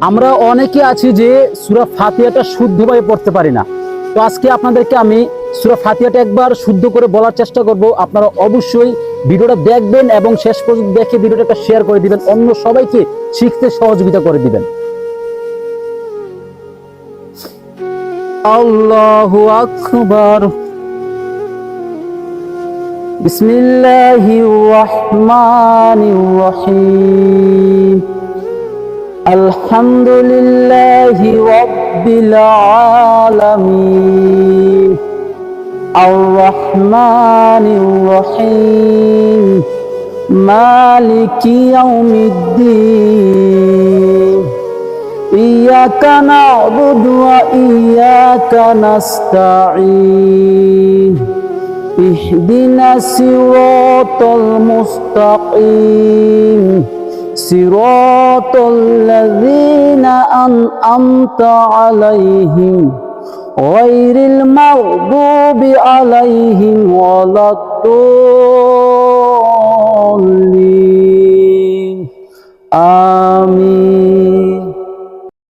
আমরা অনেকে আছি যে সূরা ফাতিহাটা শুদ্ধভাবে পড়তে পারি না। তো আজকে আপনাদেরকে আমি সূরা ফাতিহাটা একবার শুদ্ধ করে বলার চেষ্টা করব। আপনারা অবশ্যই ভিডিওটা দেখবেন এবং শেষ পর্যন্ত দেখে ভিডিওটা শেয়ার করে দিবেন, অন্য সবাইকে শিখতে সহযোগিতা করে দিবেন। আল্লাহু আকবার। বিসমিল্লাহির রহমানির রহিম। আলহামদুলিল্লাহি রাব্বিল আলামিন। আর রহমানির রহিম। মালিকি ইয়াউমিদ্দিন। ইয়্যাকা না'বুদু ওয়া ইয়্যাকা নাস্তাঈন। ইহদিনাস সিরাতাল মুস্তাকিম। সিরাতাল লাযীনা আন'আমতা আলাইহিম গায়রিল মাগদুবি আলাইহিম ওয়ালাদ-দাল্লিন।